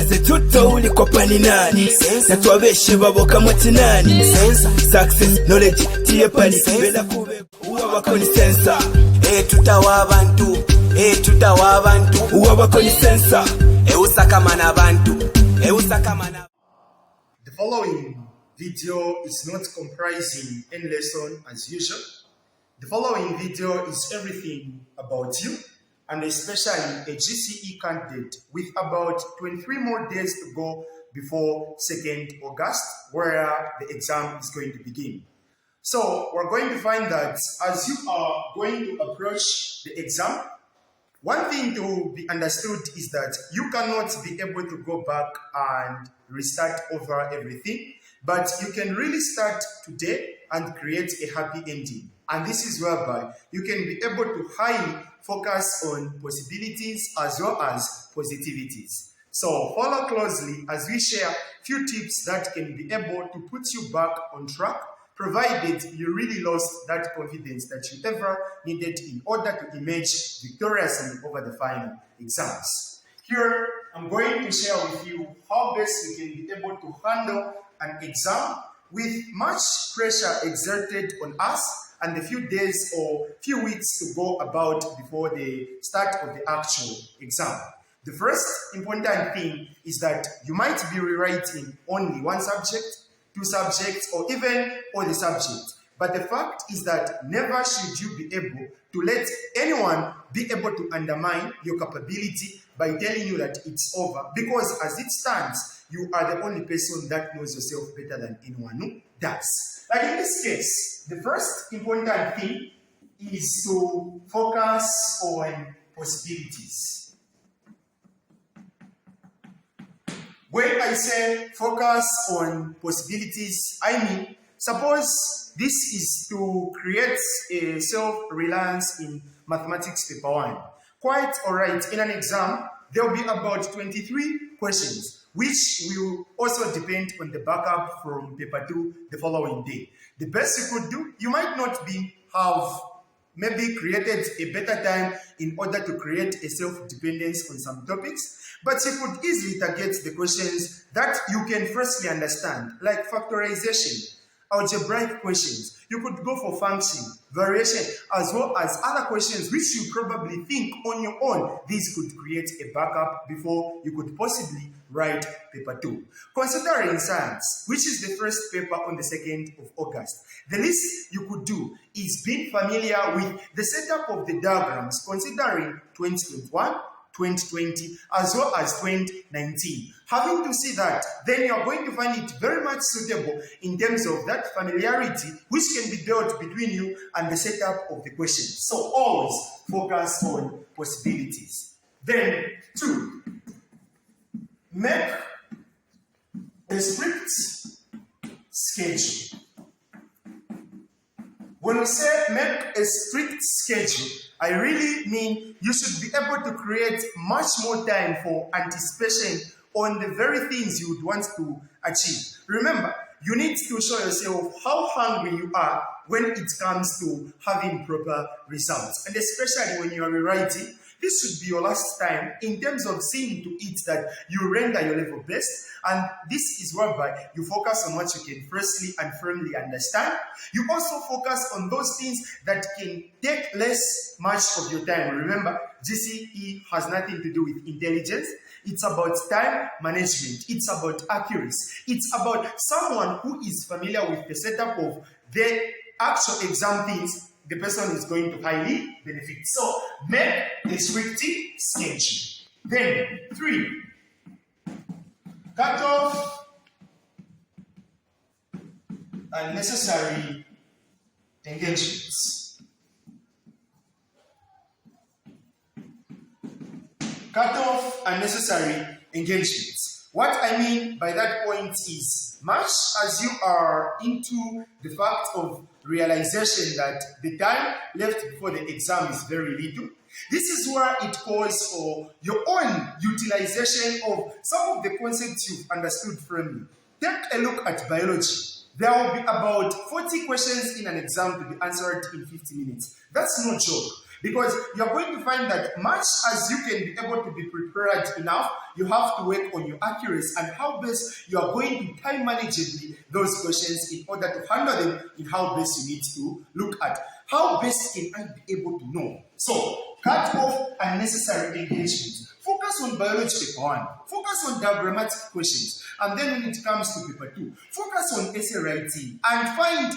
tumaze tutawuli kwa pani nani natwabeshe baboka mutinani success knowledge tiye pani bela kube uwabakoni sensa tutawa abantu uwabakoni sensa usakamana abantu usakamana. The following video is not comprising any lesson as usual. The following video is everything about you, and especially a GCE candidate with about 23 more days to go before 2nd August, where the exam is going to begin. So we're going to find that as you are going to approach the exam, one thing to be understood is that you cannot be able to go back and restart over everything, but you can really start today and create a happy ending. And this is whereby you can be able to highly focus on possibilities as well as positivities. So follow closely as we share few tips that can be able to put you back on track, provided you really lost that confidence that you ever needed in order to emerge victoriously over the final exams. Here, I'm going to share with you how best we can be able to handle an exam with much pressure exerted on us and the few days or few weeks to go about before the start of the actual exam. The first important thing is that you might be rewriting only one subject, two subjects, or even all the subjects. But the fact is that never should you be able to let anyone be able to undermine your capability by telling you that it's over, because as it stands, you are the only person that knows yourself better than anyone who does. Like in this case, the first important thing is to focus on possibilities. When I say focus on possibilities, I mean, suppose this is to create a self-reliance in mathematics paper 1. Quite alright, in an exam, there will be about 23 questions, which will also depend on the backup from paper 2 the following day. The best you could do, you might not have maybe created a better time in order to create a self-dependence on some topics, but you could easily target the questions that you can firstly understand, like factorization, algebraic questions. You could go for function, variation, as well as other questions which you probably think on your own. These could create a backup before you could possibly write paper 2. Considering science, which is the first paper on the 2nd of August, the least you could do is being familiar with the setup of the diagrams, considering 2021, 2020, as well as 2019. Having to see that, then you are going to find it very much suitable in terms of that familiarity which can be built between you and the setup of the question. So always focus on possibilities. Then 2, make a strict schedule. When we say make a strict schedule, I really mean you should be able to create much more time for anticipation on the very things you would want to achieve. Remember, you need to show yourself how hungry you are when it comes to having proper results. And especially when you are rewriting, this should be your last time in terms of seeing to it that you render your level best. And this is whereby you focus on what you can firstly and firmly understand. You also focus on those things that can take less much of your time. Remember, GCE has nothing to do with intelligence. It's about time management. It's about accuracy. It's about someone who is familiar with the setup of the actual exam things the person is going to highly benefit. So, make a strict schedule. Then, 3, cut off unnecessary engagements. Cut off unnecessary engagements. What I mean by that point is, much as you are into the fact of realization that the time left before the exam is very little, this is where it calls for your own utilization of some of the concepts you've understood firmly. Take a look at biology. There will be about 40 questions in an exam to be answered in 50 minutes. That's no joke. Because you're going to find that much as you can be able to be prepared enough, you have to work on your accuracy and how best you are going to time manageably those questions in order to handle them in how best you need to look at. How best can I be able to know? So, cut off unnecessary engagement. Focus on biology paper 1. Focus on diagrammatic questions. And then when it comes to paper 2, focus on essay writing and find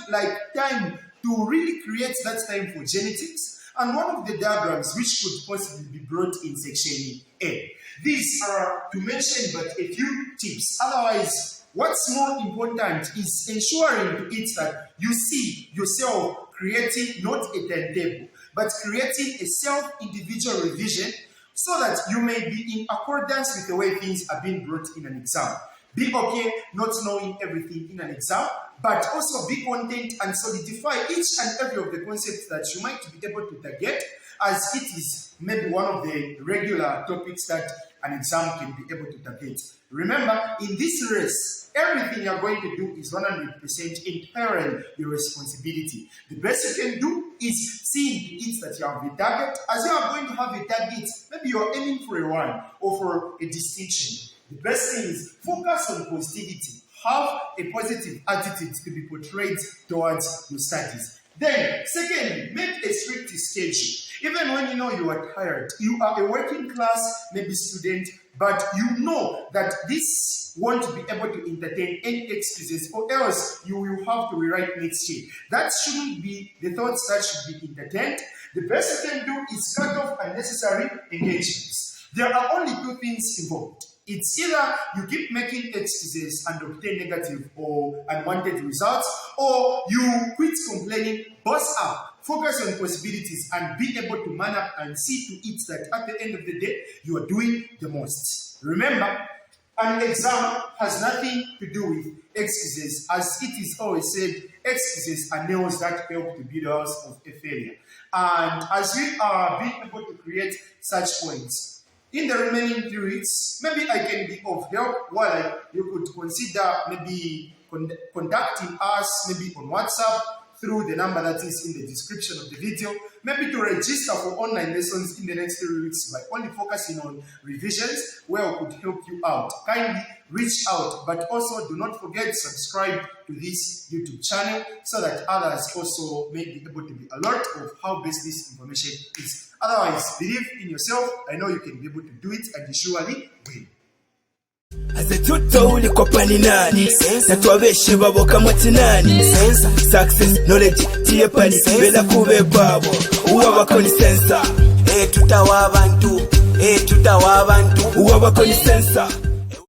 time to really create that time for genetics and one of the diagrams which could possibly be brought in section A. These are to mention but a few tips. Otherwise, what's more important is ensuring to it that you see yourself creating not a timetable, but creating a self-individual revision so that you may be in accordance with the way things are being brought in an exam. Be okay not knowing everything in an exam, but also be content and solidify each and every of the concepts that you might be able to target, as it is maybe one of the regular topics that an exam can be able to target. Remember, in this race, everything you're going to do is 100% entirely your responsibility. The best you can do is seeing to it that you have a target. As you are going to have a target, maybe you're aiming for a 1 or for a distinction. The best thing is focus on positivity. Have a positive attitude to be portrayed towards your studies. Then, secondly, make a strict schedule. Even when you know you are tired, you are a working class, maybe student, but you know that this won't be able to entertain any excuses or else you will have to rewrite next year. That shouldn't be the thoughts that should be entertained. The best you can do is cut off unnecessary engagements. There are only 2 things involved. It's either you keep making excuses and obtain negative or unwanted results, or you quit complaining, boss up, focus on possibilities, and be able to man up and see to it that at the end of the day, you are doing the most. Remember, an exam has nothing to do with excuses. As it is always said, excuses are nails that help to build a house of a failure. And as we are being able to create such points, in the remaining 3 weeks, maybe I can be of help while you could consider maybe contacting us maybe on WhatsApp through the number that is in the description of the video, maybe to register for online lessons in the next 3 weeks by only focusing on revisions where we could help you out. Kindly reach out, but also do not forget to subscribe to this YouTube channel so that others also may be able to be alert of how best this information is. Otherwise, believe in yourself. I know you can be able to do it and you surely will. Azetuto ulikopani nani Natuwabeshe baboka mwatinani Success, knowledge, tiye pani Bela kube babo Uwabakoni sensa Tuta wabantu Uwabakoni sensa